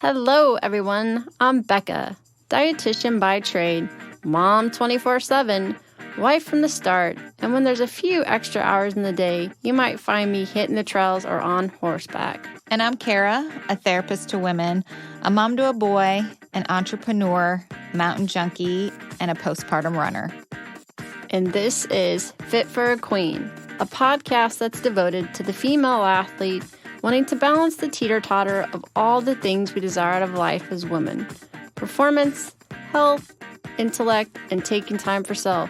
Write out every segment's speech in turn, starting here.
Hello, everyone. I'm Becca, dietitian by trade, mom 24/7, wife from the start, and when there's a few extra hours in the day, you might find me hitting the trails or on horseback. And I'm Kara, a therapist to women, a mom to a boy, an entrepreneur, mountain junkie, and a postpartum runner. And this is Fit for a Queen, a podcast that's devoted to the female athlete wanting to balance the teeter-totter of all the things we desire out of life as women: performance, health, intellect, and taking time for self,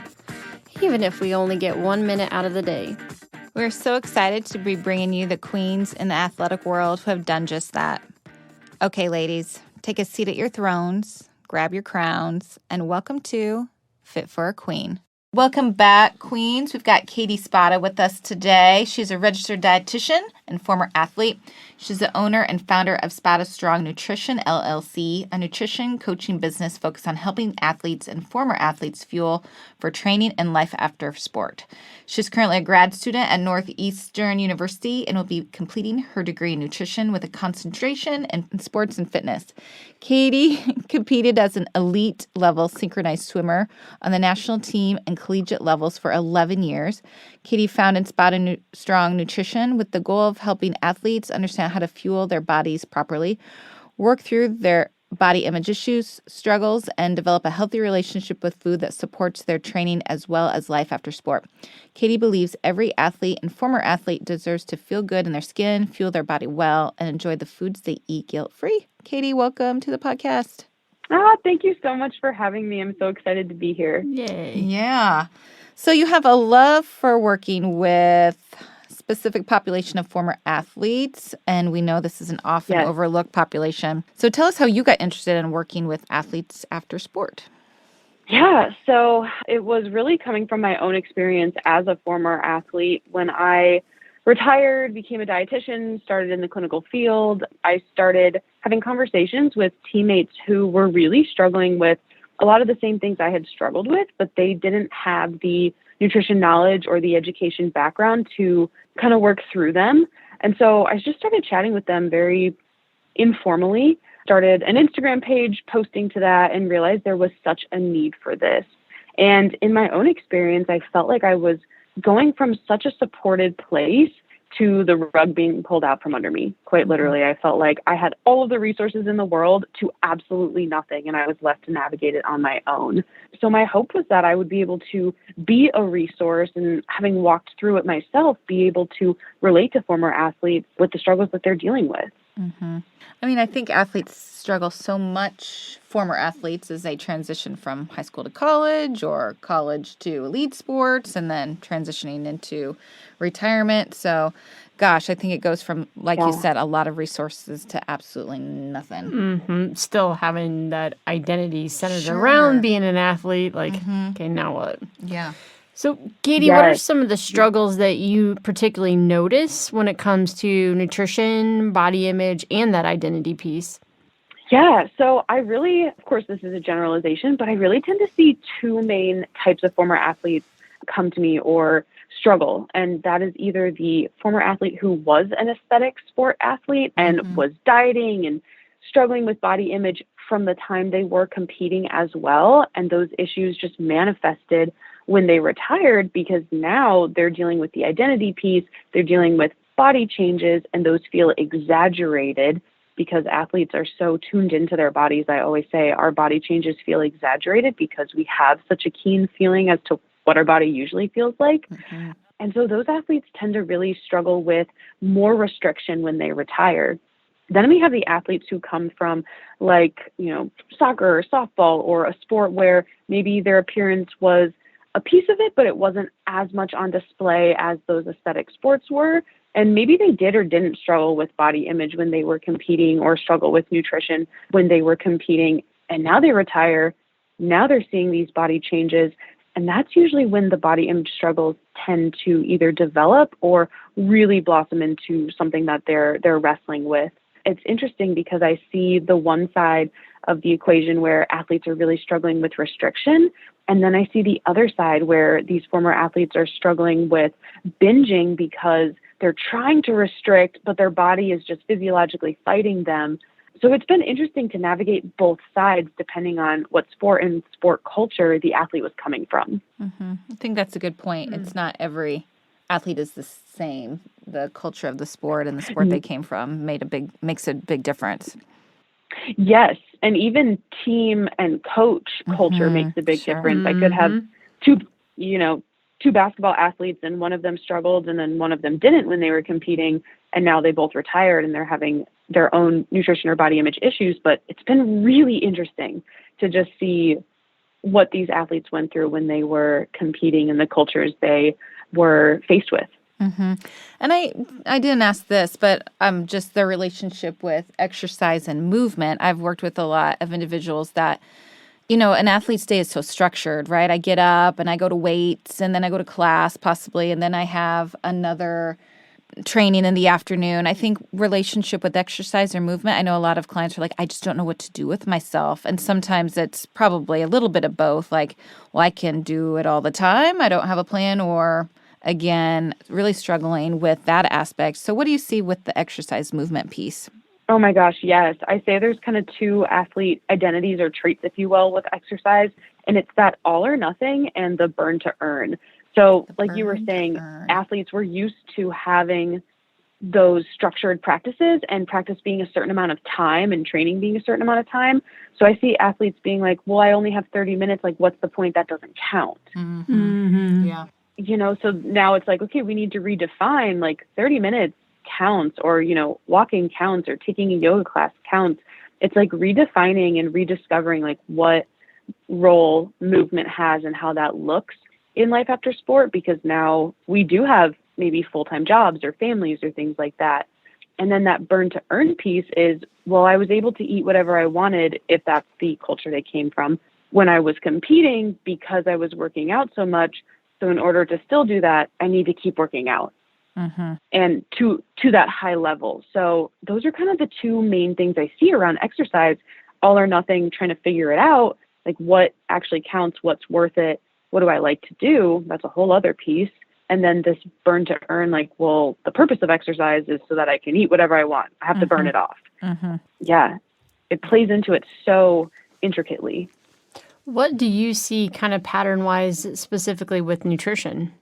even if we only get 1 minute out of the day. We're so excited to be bringing you the queens in the athletic world who have done just that. Okay, ladies, take a seat at your thrones, grab your crowns, and welcome to Fit for a Queen. Welcome back, queens. We've got Katie Spada with us today. She's a registered dietitian and former athlete. She's the owner and founder of Spada Strong Nutrition LLC, a nutrition coaching business focused on helping athletes and former athletes fuel for training and life after sport. She's currently a grad student at Northeastern University and will be completing her degree in nutrition with a concentration in sports and fitness. Katie competed as an elite level synchronized swimmer on the national team and collegiate levels for 11 years. Katie founded Spada Strong Nutrition with the goal of helping athletes understand how to fuel their bodies properly, work through their body image issues, struggles, and develop a healthy relationship with food that supports their training as well as life after sport. Katie believes every athlete and former athlete deserves to feel good in their skin, fuel their body well, and enjoy the foods they eat guilt-free. Katie, welcome to the podcast. Thank you so much for having me. I'm so excited to be here. Yay. Yeah. So you have a love for working with specific population of former athletes, and we know this is an often overlooked population. So tell us how you got interested in working with athletes after sport. Yeah, so it was really coming from my own experience as a former athlete. When I retired, became a dietitian, started in the clinical field, I started having conversations with teammates who were really struggling with a lot of the same things I had struggled with, but they didn't have the nutrition knowledge or the education background to kind of work through them. And so I just started chatting with them very informally, started an Instagram page posting to that, and realized there was such a need for this. And in my own experience, I felt like I was going from such a supported place to the rug being pulled out from under me. Quite literally, I felt like I had all of the resources in the world to absolutely nothing, and I was left to navigate it on my own. So my hope was that I would be able to be a resource, and having walked through it myself, be able to relate to former athletes with the struggles that they're dealing with. Mm-hmm. I mean, I think athletes struggle so much, former athletes, as they transition from high school to college or college to elite sports and then transitioning into retirement. So, gosh, I think it goes from, like you said, a lot of resources to absolutely nothing. Mm-hmm. Still having that identity centered around being an athlete. Like, okay, now what? Yeah. So, Katie, what are some of the struggles that you particularly notice when it comes to nutrition, body image, and that identity piece? Yeah, so I really, of course, this is a generalization, but I really tend to see two main types of former athletes come to me or struggle. And that is either the former athlete who was an aesthetic sport athlete and was dieting and struggling with body image from the time they were competing as well. And those issues just manifested when they retired, because now they're dealing with the identity piece, they're dealing with body changes, and those feel exaggerated because athletes are so tuned into their bodies. I always say our body changes feel exaggerated because we have such a keen feeling as to what our body usually feels like. And so those athletes tend to really struggle with more restriction when they retire. Then we have the athletes who come from soccer or softball or a sport where maybe their appearance was a piece of it, but it wasn't as much on display as those aesthetic sports were. And maybe they did or didn't struggle with body image when they were competing, or struggle with nutrition when they were competing. And now they retire. Now they're seeing these body changes. And that's usually when the body image struggles tend to either develop or really blossom into something that they're wrestling with. It's interesting because I see the one side of the equation where athletes are really struggling with restriction. And then I see the other side where these former athletes are struggling with binging because they're trying to restrict, but their body is just physiologically fighting them. So it's been interesting to navigate both sides depending on what sport and sport culture the athlete was coming from. I think that's a good point. It's not every athlete is the same. The culture of the sport and the sport they came from makes a big difference. Yes, and even team and coach culture makes a big difference. I could have two basketball athletes, and one of them struggled and then one of them didn't when they were competing, and now they both retired and they're having their own nutrition or body image issues. But it's been really interesting to just see what these athletes went through when they were competing and the cultures they were faced with. And I didn't ask this, but just the relationship with exercise and movement. I've worked with a lot of individuals that, an athlete's day is so structured, right? I get up and I go to weights and then I go to class possibly, and then I have another training in the afternoon. I think relationship with exercise or movement, I know a lot of clients are like, I just don't know what to do with myself. And sometimes it's probably a little bit of both, like, well, I can do it all the time. I don't have a plan, or again, really struggling with that aspect. So what do you see with the exercise movement piece? Oh my gosh, yes. I say there's kind of two athlete identities or traits, if you will, with exercise. And it's that all or nothing and the burn to earn. So like you were saying, athletes were used to having those structured practices and practice being a certain amount of time and training being a certain amount of time. So I see athletes being like, well, I only have 30 minutes. Like, what's the point? That doesn't count. Yeah. So now it's like, okay, we need to redefine, like 30 minutes counts, or, walking counts, or taking a yoga class counts. It's like redefining and rediscovering like what role movement has and how that looks in life after sport, because now we do have maybe full-time jobs or families or things like that. And then that burn to earn piece is, well, I was able to eat whatever I wanted, if that's the culture they came from, when I was competing, because I was working out so much. So in order to still do that, I need to keep working out and to that high level. So those are kind of the two main things I see around exercise: all or nothing, trying to figure it out, like what actually counts, what's worth it, what do I like to do? That's a whole other piece. And then this burn to earn, like, well, the purpose of exercise is so that I can eat whatever I want. I have to burn it off. Yeah, it plays into it so intricately. What do you see kind of pattern-wise specifically with nutrition?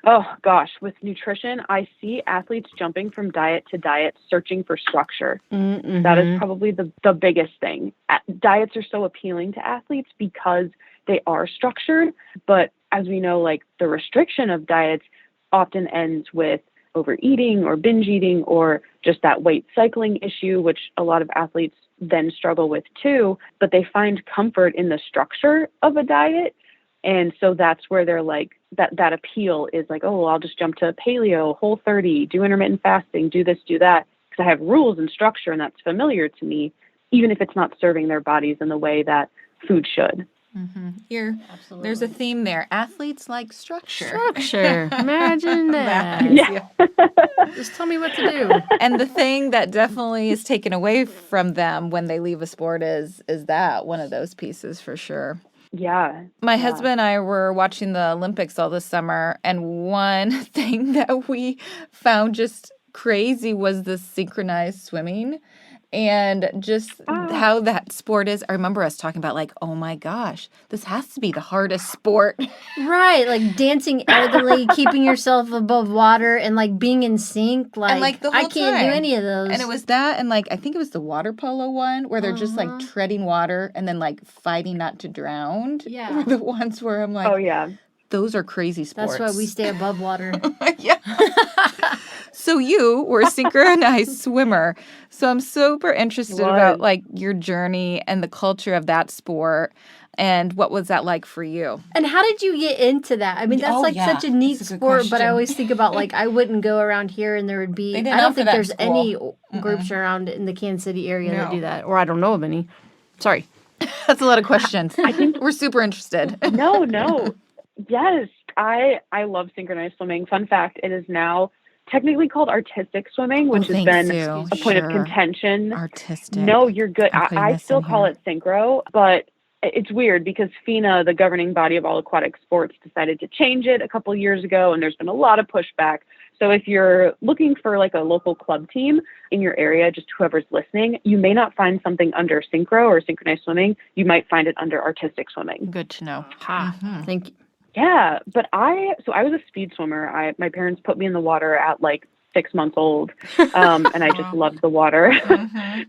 Oh, gosh. With nutrition, I see athletes jumping from diet to diet, searching for structure. That is probably the biggest thing. Diets are so appealing to athletes because they are structured. But as we know, like, the restriction of diets often ends with overeating or binge eating, or just that weight cycling issue, which a lot of athletes then struggle with too. But they find comfort in the structure of a diet. And so that's where they're like, that appeal is like, oh, well, I'll just jump to paleo, Whole30, do intermittent fasting, do this, do that, because I have rules and structure, and that's familiar to me, even if it's not serving their bodies in the way that food should. There's a theme there. Athletes like structure. Structure. Imagine that. Yeah. Just tell me what to do. And the thing that definitely is taken away from them when they leave a sport is that one of those pieces for sure. Yeah. My husband and I were watching the Olympics all this summer, and one thing that we found just crazy was the synchronized swimming. And just how that sport is. I remember us talking about, like, oh my gosh, this has to be the hardest sport. Right, like dancing elegantly, keeping yourself above water, and like being in sync. Like, and, like, the whole I can't do any of those. And it was that, and like I think it was the water polo one where they're just like treading water and then like fighting not to drown. Yeah, were the ones where I'm like, oh yeah, those are crazy sports. That's why we stay above water. Yeah. So you were a synchronized swimmer. So I'm super interested about like your journey and the culture of that sport. And what was that like for you? And how did you get into that? I mean, that's such a neat sport, but I always think about, like, I wouldn't go around here and there would be, I don't think there's any groups around in the Kansas City area that do that. Or I don't know of any. Sorry. That's a lot of questions. I think we're super interested. No. Yes. I love synchronized swimming. Fun fact, it is now technically called artistic swimming, which has been a point of contention. Artistic. No, you're good. I still call it synchro, but it's weird because FINA, the governing body of all aquatic sports, decided to change it a couple years ago, and there's been a lot of pushback. So if you're looking for like a local club team in your area, just whoever's listening, you may not find something under synchro or synchronized swimming. You might find it under artistic swimming. Good to know. Thank you. Yeah, but I was a speed swimmer. My parents put me in the water at like 6 months old, and I just loved the water.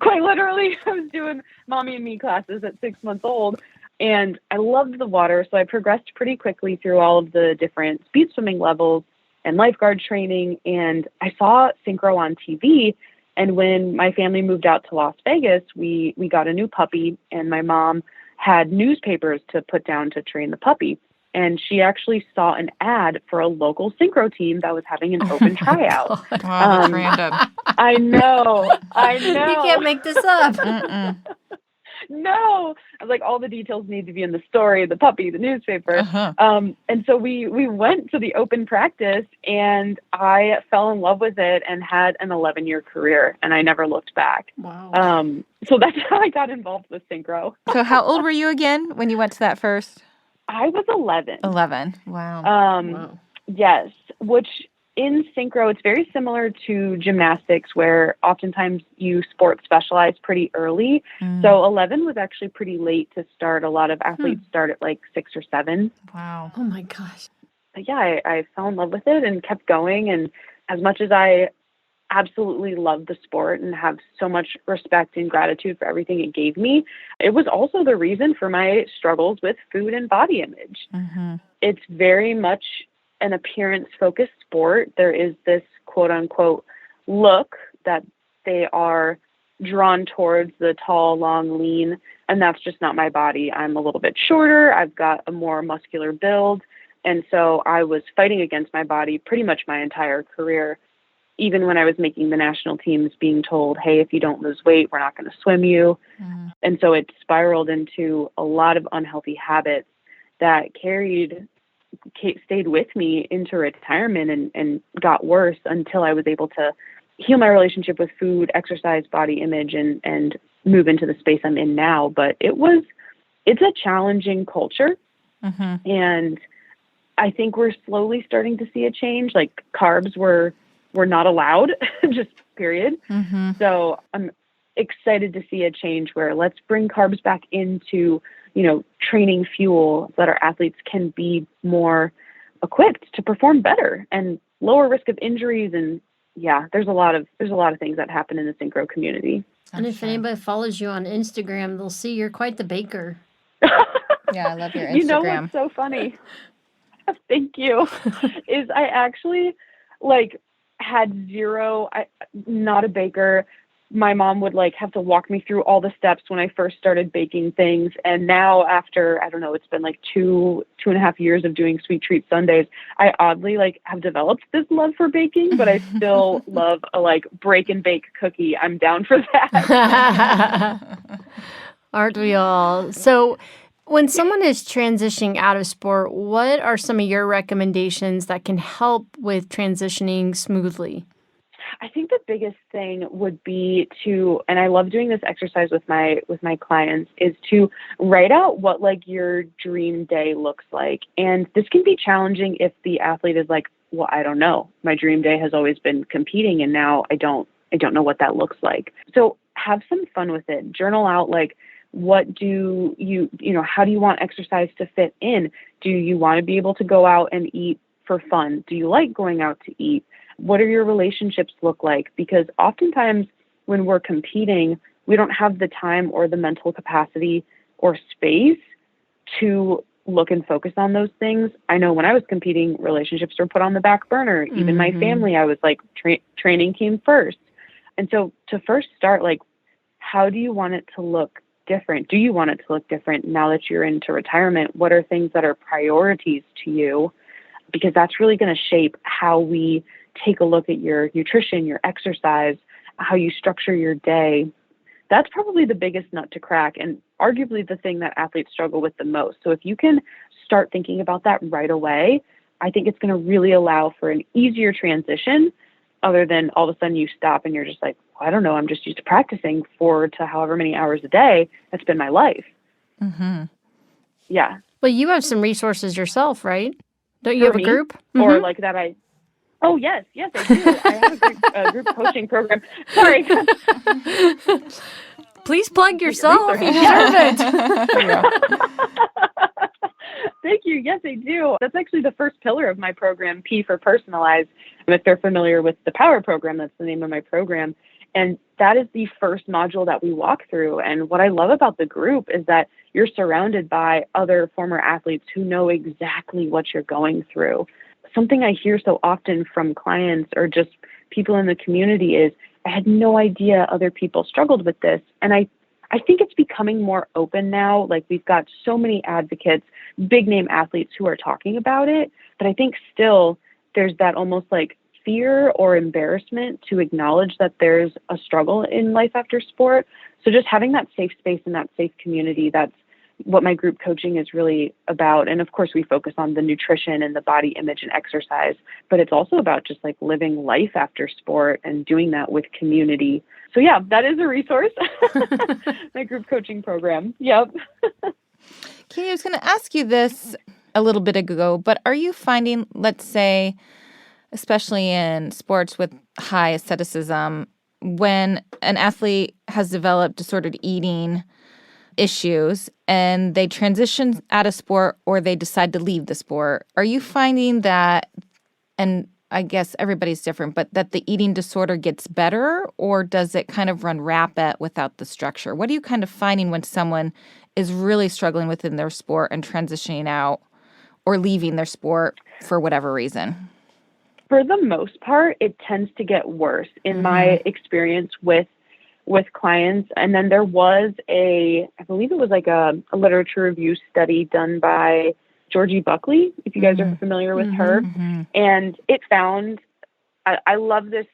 Quite literally, I was doing mommy and me classes at 6 months old, and I loved the water. So I progressed pretty quickly through all of the different speed swimming levels and lifeguard training, and I saw synchro on TV. And when my family moved out to Las Vegas, we got a new puppy, and my mom had newspapers to put down to train the puppy. And she actually saw an ad for a local synchro team that was having an open tryout. Wow, that's random. I know. You can't make this up. No. I was like, all the details need to be in the story, the puppy, the newspaper. And so we went to the open practice, and I fell in love with it and had an 11-year career, and I never looked back. Wow. So that's how I got involved with synchro. So how old were you again when you went to that first? I was 11. 11. Wow. Wow. Yes, which in synchro, it's very similar to gymnastics, where oftentimes you sport specialize pretty early. So 11 was actually pretty late to start. A lot of athletes start at like 6 or 7. Wow. Oh my gosh. But yeah, I fell in love with it and kept going. And as much as I absolutely love the sport and have so much respect and gratitude for everything it gave me, it was also the reason for my struggles with food and body image. It's very much an appearance-focused sport. There is this quote-unquote look that they are drawn towards, the tall, long, lean, and that's just not my body. I'm a little bit shorter. I've got a more muscular build, and so I was fighting against my body pretty much my entire career. Even when I was making the national teams, being told, hey, if you don't lose weight, we're not going to swim you. And so it spiraled into a lot of unhealthy habits that stayed with me into retirement and got worse until I was able to heal my relationship with food, exercise, body image, and move into the space I'm in now. But it's a challenging culture. And I think we're slowly starting to see a change. Like carbs were not allowed, just period. So I'm excited to see a change where let's bring carbs back into, training fuel so that our athletes can be more equipped to perform better and lower risk of injuries. And yeah, there's a lot of things that happen in the synchro community. And if anybody follows you on Instagram, they'll see you're quite the baker. Yeah, I love your Instagram. You know what's so funny? Thank you. Is I actually had not a baker. My mom would have to walk me through all the steps when I first started baking things. And now after, I don't know, it's been 2.5 years of doing sweet treat Sundays, I oddly have developed this love for baking, but I still love a break and bake cookie. I'm down for that. Aren't we all? So when someone is transitioning out of sport, what are some of your recommendations that can help with transitioning smoothly? I think the biggest thing would be and I love doing this exercise with my clients, is to write out what your dream day looks like. And this can be challenging if the athlete is well, I don't know. My dream day has always been competing, and now I don't know what that looks like. So have some fun with it. Journal out what do how do you want exercise to fit in? Do you want to be able to go out and eat for fun? Do you like going out to eat? What do your relationships look like? Because oftentimes when we're competing, we don't have the time or the mental capacity or space to look and focus on those things. I know when I was competing, relationships were put on the back burner. Even my family, I was training came first. And so to first start, how do you want it to look different? Do you want it to look different now that you're into retirement? What are things that are priorities to you? Because that's really going to shape how we take a look at your nutrition, your exercise, how you structure your day. That's probably the biggest nut to crack, and arguably the thing that athletes struggle with the most. So if you can start thinking about that right away, I think it's going to really allow for an easier transition, other than all of a sudden you stop and you're just I don't know, I'm just used to practicing 4 to however many hours a day. That's been my life. Yeah. Well, you have some resources yourself, right? Don't you have a group? Or that Oh, yes, I do. I have a group coaching program. Sorry. Please plug yourself. You deserve it. Thank you. Yes, I do. That's actually the first pillar of my program, P for Personalized. If they're familiar with the Power program, that's the name of my program. And that is the first module that we walk through. And what I love about the group is that you're surrounded by other former athletes who know exactly what you're going through. Something I hear so often from clients or just people in the community is, I had no idea other people struggled with this. And I think it's becoming more open now. Like, we've got so many advocates, big name athletes who are talking about it. But I think still there's that almost like fear or embarrassment to acknowledge that there's a struggle in life after sport. So just having that safe space and that safe community, that's what my group coaching is really about. And of course, we focus on the nutrition and the body image and exercise, but it's also about just like living life after sport and doing that with community. So yeah, that is a resource. My group coaching program. Yep. Katie, I was going to ask you this a little bit ago, but are you finding, let's say, especially in sports with high asceticism, when an athlete has developed disordered eating issues and they transition out of sport or they decide to leave the sport, are you finding that, and I guess everybody's different, but that the eating disorder gets better, or does it kind of run rapid without the structure? What are you kind of finding when someone is really struggling within their sport and transitioning out or leaving their sport for whatever reason? For the most part, it tends to get worse in my experience with clients. And then there was I believe it was like a literature review study done by Georgie Buckley, if you guys are familiar with her. And it found, I love this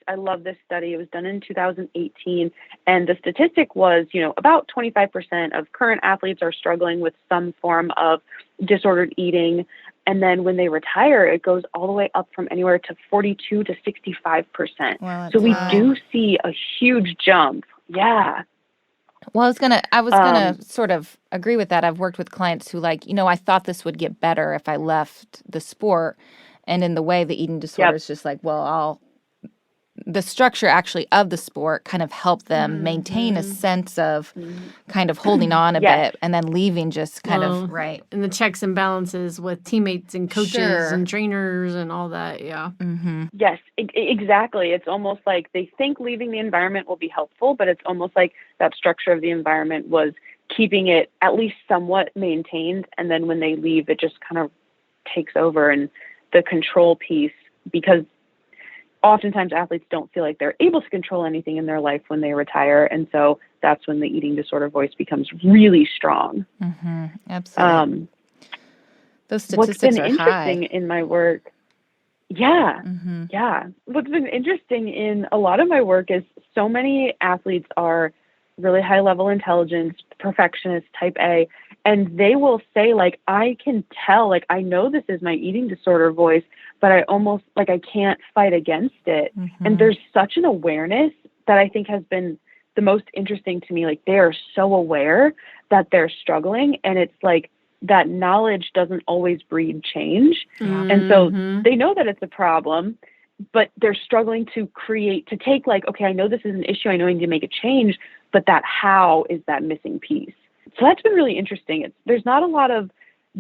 study. It was done in 2018. And the statistic was, about 25% of current athletes are struggling with some form of disordered eating. And then when they retire, it goes all the way up from anywhere to 42 to 65%. Wow, so we do see a huge jump. Yeah. Well, I was gonna sort of agree with that. I've worked with clients who I thought this would get better if I left the sport. And in the way the eating disorder is just like, well, the structure actually of the sport kind of helped them maintain a sense of kind of holding on a bit, and then leaving just kind of right. And the checks and balances with teammates and coaches and trainers and all that. Yeah. Yes, exactly. It's almost like they think leaving the environment will be helpful, but it's almost like that structure of the environment was keeping it at least somewhat maintained. And then when they leave, it just kind of takes over. And the control piece, because oftentimes athletes don't feel like they're able to control anything in their life when they retire. And so that's when the eating disorder voice becomes really strong. Absolutely. Those statistics what's been are interesting high. in my work. Yeah. What's been interesting in a lot of my work is so many athletes are really high level intelligence, perfectionist, type A, and they will say, like, I can tell, like, I know this is my eating disorder voice, but I almost, like, I can't fight against it. And there's such an awareness that I think has been the most interesting to me. Like, they are so aware that they're struggling, and it's like that knowledge doesn't always breed change. And so they know that it's a problem, but they're struggling to take like, okay, I know this is an issue. I know I need to make a change, but that how is that missing piece. So that's been really interesting. There's not a lot of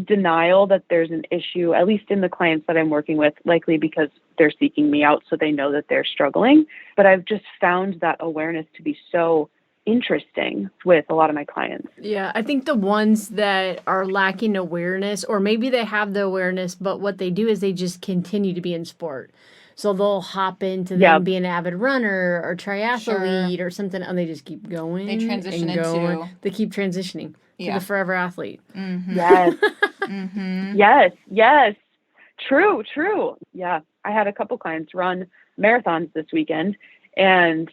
denial that there's an issue, at least in the clients that I'm working with, likely because they're seeking me out, so they know that they're struggling. But I've just found that awareness to be so interesting with a lot of my clients. Yeah, I think the ones that are lacking awareness, or maybe they have the awareness, but what they do is they just continue to be in sport. So they'll hop into them being an avid runner or triathlete or something, and they just keep going. They transition into... They keep transitioning to the forever athlete. Yes. Yes. True. Yeah. I had a couple clients run marathons this weekend, and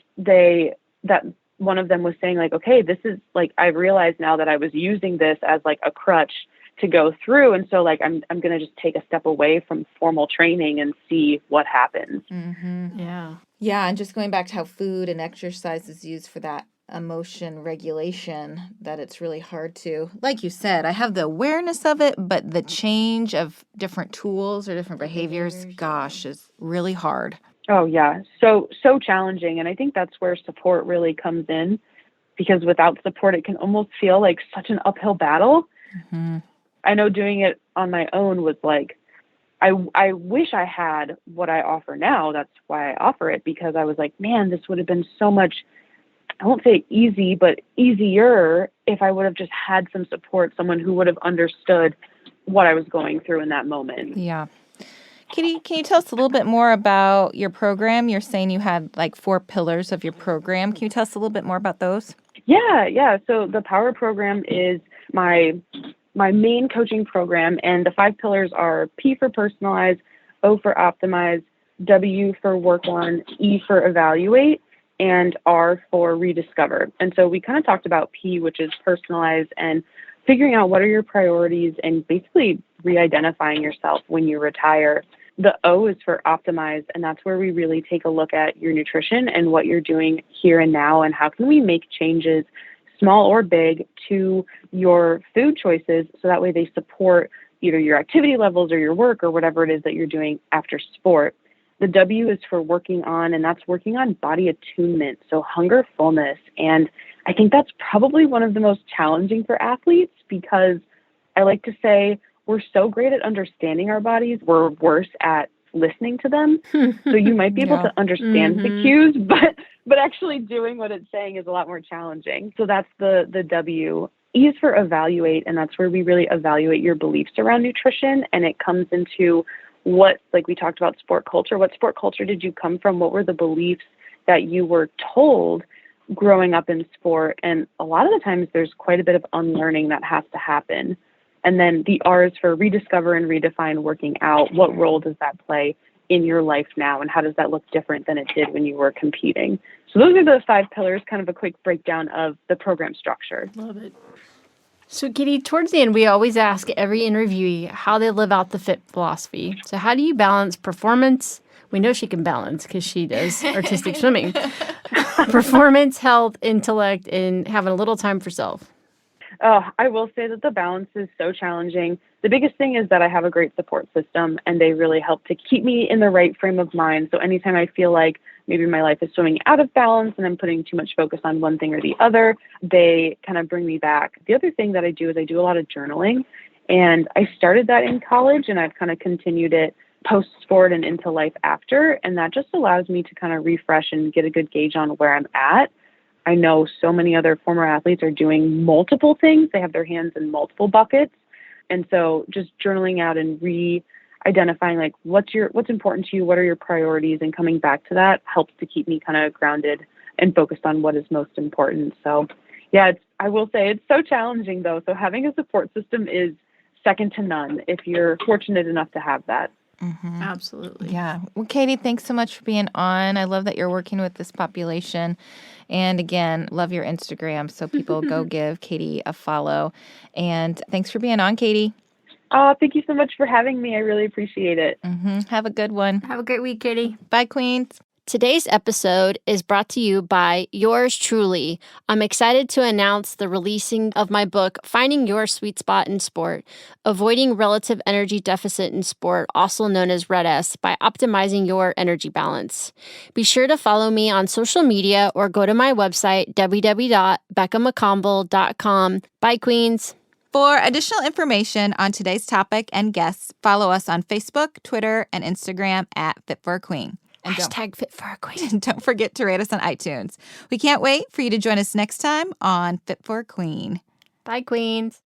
one of them was saying, like, okay, this is like, I realized now that I was using this as like a crutch to go through. And so like, I'm going to just take a step away from formal training and see what happens. Yeah. And just going back to how food and exercise is used for that emotion regulation that it's really hard to, like you said, I have the awareness of it, but the change of different tools or different behaviors, gosh, is really hard. Oh yeah. So challenging. And I think that's where support really comes in, because without support, it can almost feel like such an uphill battle. Mm-hmm. I know doing it on my own was like, I wish I had what I offer now. That's why I offer it, because I was like, man, this would have been so much, I won't say easy, but easier if I would have just had some support, someone who would have understood what I was going through in that moment. Yeah. Kitty, can you tell us a little bit more about your program? You're saying you had like 4 pillars of your program. Can you tell us a little bit more about those? Yeah. So the Power program is my main coaching program, and the 5 pillars are P for personalize, O for optimize, W for work on, E for evaluate, and R for rediscover. And so we kind of talked about P, which is personalize, and figuring out what are your priorities and basically re-identifying yourself when you retire. The O is for optimize, and that's where we really take a look at your nutrition and what you're doing here and now, and how can we make changes, small or big, to your food choices so that way they support either your activity levels or your work or whatever it is that you're doing after sport. The W is for working on, and that's working on body attunement, so hunger, fullness. And I think that's probably one of the most challenging for athletes, because I like to say we're so great at understanding our bodies, we're worse at listening to them. So you might be able to understand the cues, but actually doing what it's saying is a lot more challenging. So that's the W. E is for evaluate, and that's where we really evaluate your beliefs around nutrition. And it comes into what, like we talked about sport culture, what sport culture did you come from? What were the beliefs that you were told growing up in sport? And a lot of the times there's quite a bit of unlearning that has to happen. And then the R is for rediscover and redefine working out. What role does that play in your life now, and how does that look different than it did when you were competing? So those are the 5 pillars, kind of a quick breakdown of the program structure. Love it. So, Kitty, towards the end, we always ask every interviewee how they live out the FIT philosophy. So how do you balance performance? We know she can balance because she does artistic swimming. Performance, health, intellect, and having a little time for self. I will say that the balance is so challenging. The biggest thing is that I have a great support system, and they really help to keep me in the right frame of mind. So anytime I feel like maybe my life is swimming out of balance and I'm putting too much focus on one thing or the other, they kind of bring me back. The other thing that I do is I do a lot of journaling, and I started that in college, and I've kind of continued it post-sport and into life after, and that just allows me to kind of refresh and get a good gauge on where I'm at. I know so many other former athletes are doing multiple things. They have their hands in multiple buckets. And so just journaling out and re-identifying like what's important to you, what are your priorities, and coming back to that helps to keep me kind of grounded and focused on what is most important. So yeah, I will say it's so challenging though. So having a support system is second to none if you're fortunate enough to have that. Mm-hmm. Absolutely. Yeah. Well, Katie, thanks so much for being on. I love that you're working with this population. And again, love your Instagram. So people go give Katie a follow. And thanks for being on, Katie. Thank you so much for having me. I really appreciate it. Mm-hmm. Have a good one. Have a great week, Katie. Bye, Queens. Today's episode is brought to you by yours truly. I'm excited to announce the releasing of my book, Finding Your Sweet Spot in Sport, Avoiding Relative Energy Deficit in Sport, also known as RED-S, by optimizing your energy balance. Be sure to follow me on social media or go to my website, www.beccamccombel.com. Bye, Queens. For additional information on today's topic and guests, follow us on Facebook, Twitter, and Instagram at Fit for a Queen. And hashtag Fit for a Queen. Don't forget to rate us on iTunes. We can't wait for you to join us next time on Fit for a Queen. Bye, Queens.